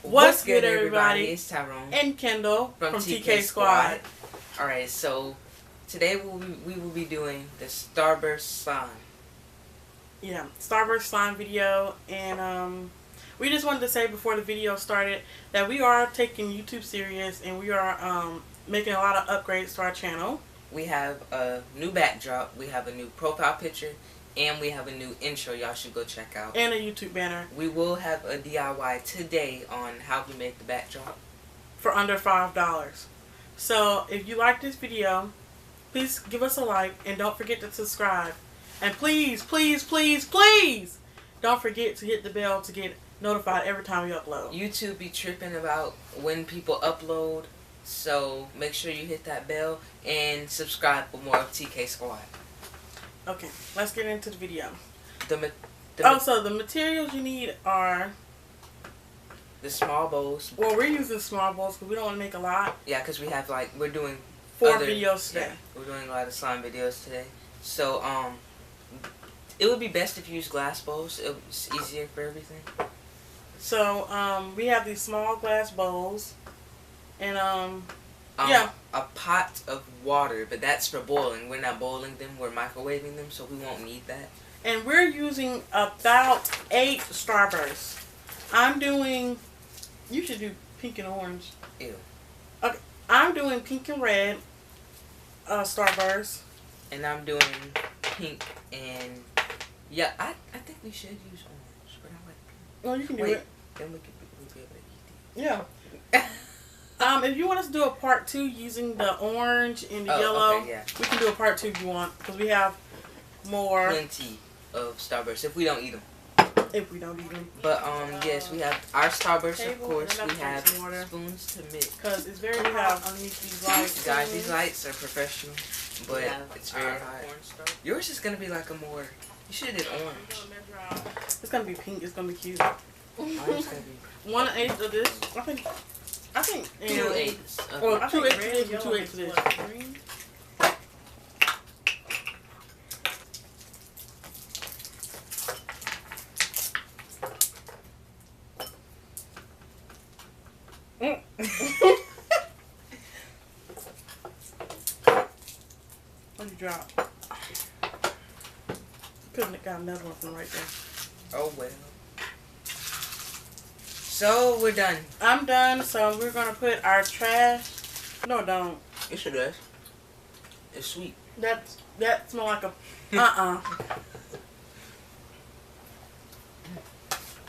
What's good, everybody? It's Tyrone and Kendal from TK Squad. Alright, so today we will be doing the Starburst slime. Yeah, Starburst slime video, and we just wanted to say before the video started that we are taking YouTube serious, and we are making a lot of upgrades to our channel. We have a new backdrop, we have a new profile picture, and we have a new intro y'all should go check out. And a YouTube banner. We will have a DIY today on how to make the backdrop. For under $5. So if you like this video, please give us a like and don't forget to subscribe. And please, please, please, please don't forget to hit the bell to get notified every time we upload. YouTube be tripping about when people upload, so make sure you hit that bell and subscribe for more of TK Squad. Okay, let's get into the video. So the materials you need are the small bowls. Well, we're using small bowls because we don't want to make a lot. Yeah, because we have we're doing 4 videos today. Yeah, we're doing a lot of slime videos today. So it would be best if you use glass bowls. It's easier for everything. So we have these small glass bowls, and a pot of water, but that's for boiling. We're not boiling them, we're microwaving them, so we won't need that. And we're using about 8 Starbursts. I'm doing, you should do pink and orange. Ew. Okay, I'm doing pink and red Starburst. And I'm doing pink and, yeah, I think we should use orange, but I like pink. Well, you can do it. Then we'll be able to eat it. Yeah. If you want us to do a part 2 using the orange and the yellow, okay, yeah. We can do a part 2 if you want, because we have more. Plenty of Starbursts if we don't eat them. If we don't eat them. But yes, we have our Starbursts, of course. We have spoons to mix. Because it's very hot underneath these lights. Guys, these lights are professional, but it's very hot. Yours is gonna be like a more. You should have did orange. It's gonna be pink. It's gonna be cute. Mine's gonna be 1/8 of this. I think 2/8. Well, 2/8 of this and 2/8 of this. What you drop? Couldn't have got another one from right there. Oh well. So we're done. I'm done. So we're gonna put our trash. No, don't. It sure does. It's sweet. That smells like a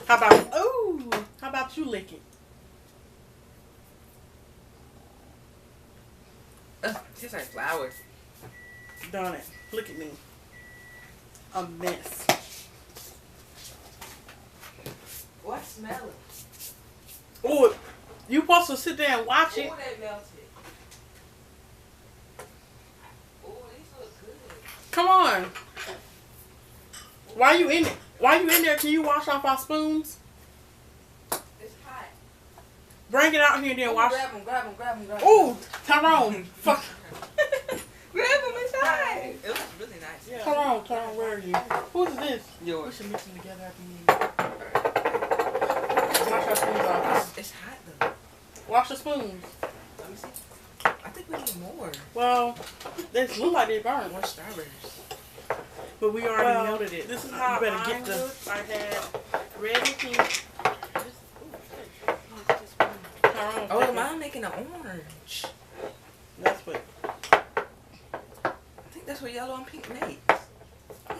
How about you lick it? Tastes like flowers. Darn it. Look at me. A mess. What smell it? Oh, you supposed to sit there and watch it. Oh, that melted. Oh, these look good. Come on. Why you in it? Why you in there? Can you wash off our spoons? It's hot. Bring it out here and then wash. Grab them. Oh, Tyrone. Fuck. Grab them, it's hot. It looks really nice. Yeah. Tyrone, where are you? Who's this? Yours. We should mix them together after you. Wash our spoons off. It's hot though. Wash the spoons. Let me see. I think we need more. Well, they look like they burned. More Starburst. But we already melted it. This is how you better get the. I had red and pink. Oh, am I making an orange? That's what. I think that's what yellow and pink makes.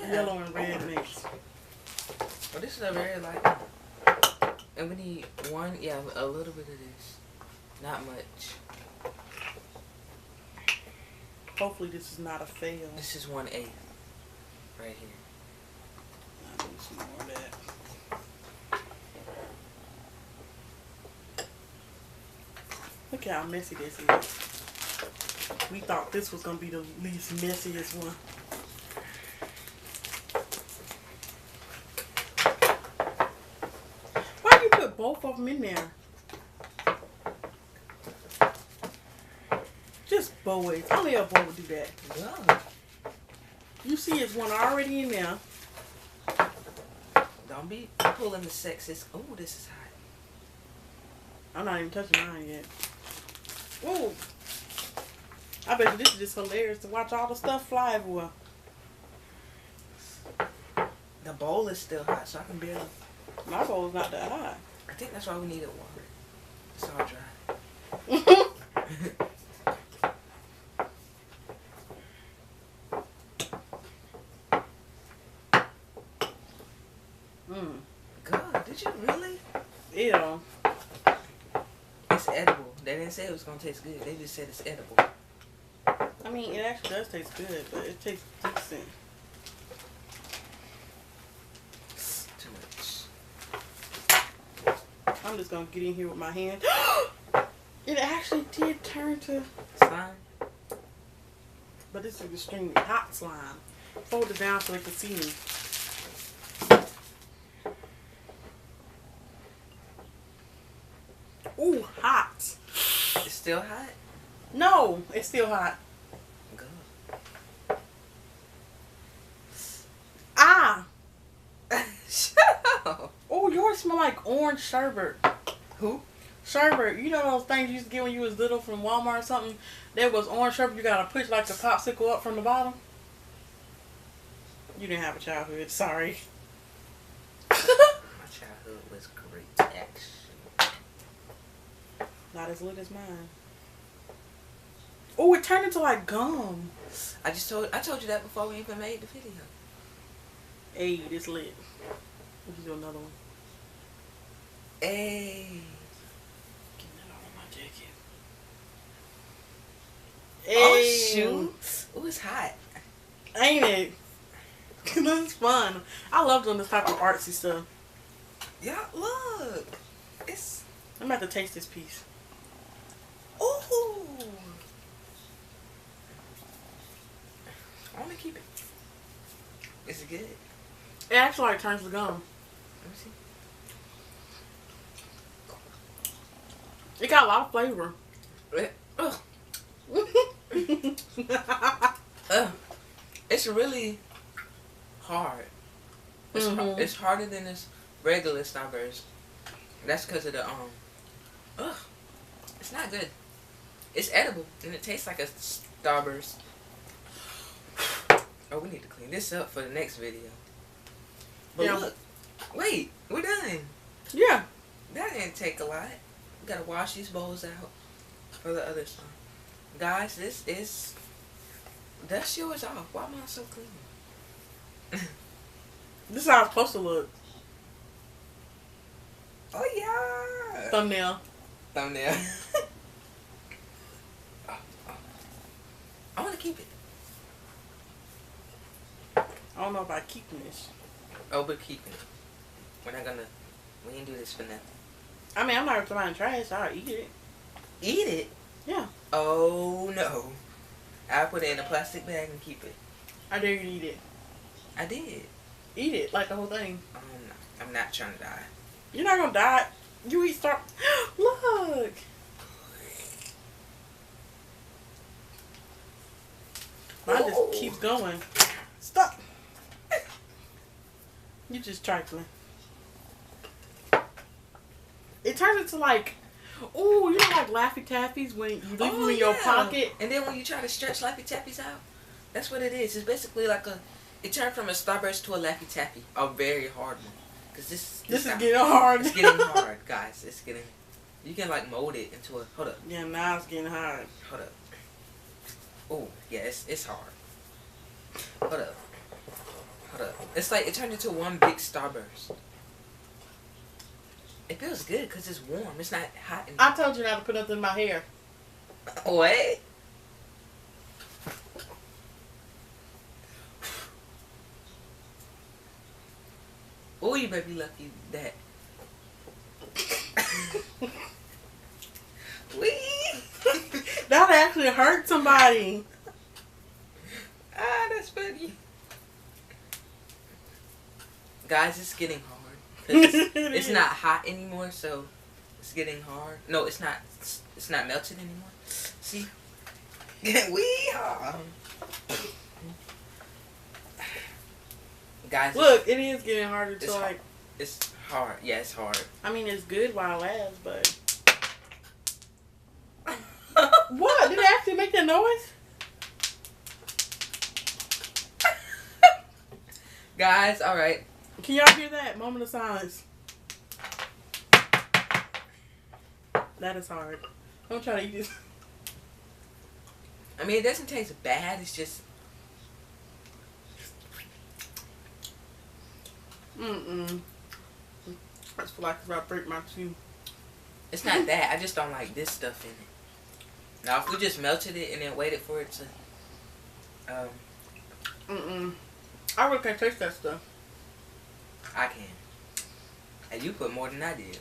Yeah. Yellow and red makes. Well, this is a very light. And we need a little bit of this. Not much. Hopefully this is not a fail. This is 1/8. Right here. I need some more of that. Look how messy this is. We thought this was going to be the least messiest one. Why you put both of them in there? Just boys. Only a boy would do that. Yeah. You see it's one already in there. Don't be pulling the sexist. Oh, this is hot. I'm not even touching mine yet. Ooh. I bet you this is just hilarious to watch all the stuff fly everywhere. The bowl is still hot, so I can barely. My bowl's not that hot. I think that's why we needed water. It's all dry. God, did you really? Ew. It's edible. They didn't say it was gonna taste good. They just said it's edible. I mean, it actually does taste good, but it tastes decent. Too much. I'm just gonna get in here with my hand. It actually did turn to Slime? but this is extremely hot slime. Fold it down so they can see me. Ooh, hot. It's still hot? No, it's still hot. Good. Ah! Shut up. Oh, yours smell like orange sherbet. Who? Sherbet. You know those things you used to get when you was little from Walmart or something? There was orange sherbet. You gotta push like the popsicle up from the bottom. You didn't have a childhood. Sorry. My childhood was great, actually. Not as lit as mine. Oh, it turned into like gum. I told you that before we even made the video. Hey, this lit. Let's do another one. Hey. Getting it all on my jacket. Oh Hey. shoot. Ooh, it's hot. Ain't it? This is fun. I love doing this type of artsy stuff. Yeah, look. It's. I'm about to taste this piece. Ooh. I want to keep it. Is it good? It actually like turns to gum. Let me see. It got a lot of flavor. Ugh. It's really hard. It's harder than this regular Starburst. That's because of the it's not good. It's edible and it tastes like a Starburst. Oh, we need to clean this up for the next video. But yeah. Look, wait, we're done. Yeah. That didn't take a lot. We gotta wash these bowls out for the other side. Guys, this is. Dust yours off. Why am I so clean? This is how it's supposed to look. Oh yeah. Thumbnail. Thumbnail. I want to keep it. I don't know about keeping this. Oh, but keep it. We're not gonna. We ain't do this for nothing. I mean, I'm not gonna throw it in trash. I'll eat it. Eat it? Yeah. Oh no. I'll put it in a plastic bag and keep it. I dare you to eat it. I did. Eat it, like the whole thing. I'm not trying to die. You're not gonna die. You eat Star. Look. Mine just keeps going. Stop. You just trifling. It turns into like, oh, you know, like Laffy Taffies when you leave them in your pocket. And then when you try to stretch Laffy Tappies out, that's what it is. It's basically like it turned from a Starburst to a Laffy Taffy, a very hard one. Cause this is getting hard. It's getting hard, guys. It's getting. You can like mold it into a. Hold up. Yeah, now it's getting hard. Hold up. Oh yeah, it's hard. Hold up. Hold up. It's like it turned into one big Starburst. It feels good because it's warm. It's not hot. I told you not to put nothing in my hair. What? Oh, you better be lucky that. Wee! That actually hurt somebody. Ah, that's funny. Guys, it's getting hard. It's not hot anymore, so it's getting hard. No, it's not. It's not melted anymore. See? Guys, look, it is getting harder to like. It's hard. Yeah, it's hard. I mean, it's good while it lasts, but noise? Guys, alright. Can y'all hear that? Moment of silence. That is hard. I'm trying to eat this. I mean, it doesn't taste bad. It's just... I just feel like it's about to break my tooth. It's not that. I just don't like this stuff in it. Now, if we just melted it and then waited for it to... I really can't taste that stuff. I can. And you put more than I did.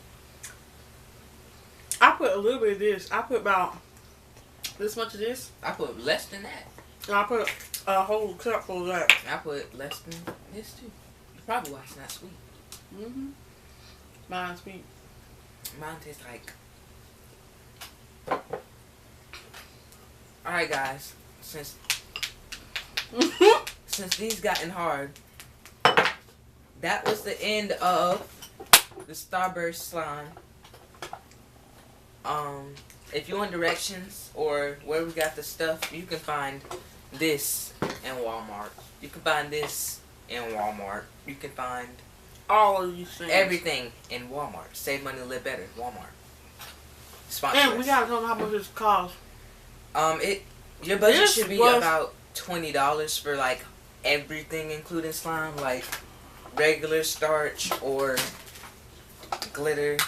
I put a little bit of this. I put about this much of this. I put less than that. And I put a whole cup full of that. I put less than this too. Probably why it's not sweet. Mine's sweet. Mine tastes like... Alright guys, since these gotten hard, that was the end of the Starburst slime. If you want directions or where we got the stuff, you can find this in Walmart. You can find this in Walmart. You can find all of these things. Everything in Walmart. Save money, live better. Walmart. Sponsor And us. we gotta tell them how much this costs. Your budget should be about $20 for like everything, including slime, like regular starch or glitter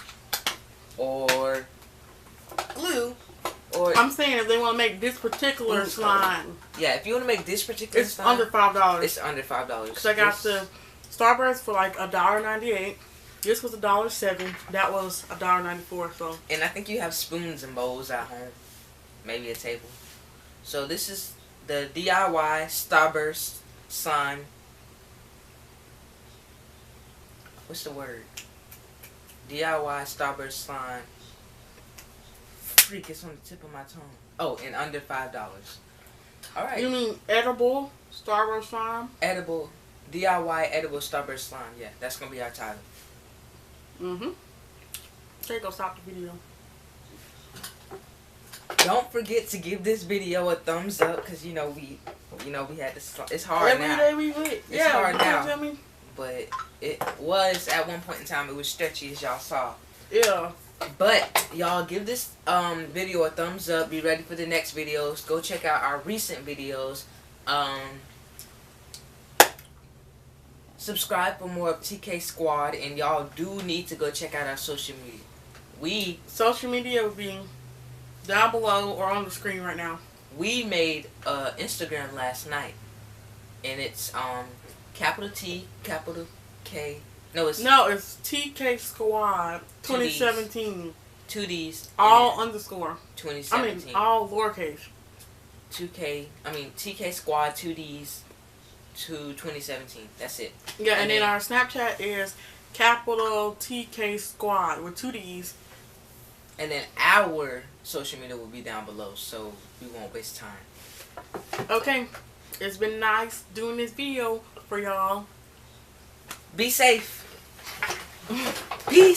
or glue. Or I'm saying if they want to make this particular slime. Yeah, if you want to make this particular slime, under $5. It's under $5. Because I got the Starburst for like $1.98. This was $1.07. That was $1.94. So. And I think you have spoons and bowls at home, maybe a table. So this is the DIY Starburst slime. What's the word? DIY Starburst slime. Freak, it's on the tip of my tongue. Oh, and under $5. Alright. You mean edible Starburst slime? Edible. DIY edible Starburst slime. Yeah, that's going to be our title. Okay, go stop the video. Don't forget to give this video a thumbs up, because we had this. It's hard now. Every day we went. It's hard now. Tell me? But it was at one point in time. It was stretchy, as y'all saw. Yeah. But y'all give this video a thumbs up. Be ready for the next videos. Go check out our recent videos. Subscribe for more of TK Squad, and y'all do need to go check out our social media. Social media will be down below or on the screen right now. We made Instagram last night, and it's capital T, capital K. No, it's TK Squad 2017. 2Ds. All underscore. 2017. I mean, all lowercase. TK Squad 2Ds to 2017. That's it. Yeah, and then our Snapchat is capital TK Squad with 2 Ds. And then our social media will be down below, so we won't waste time. Okay. It's been nice doing this video for y'all. Be safe. Peace.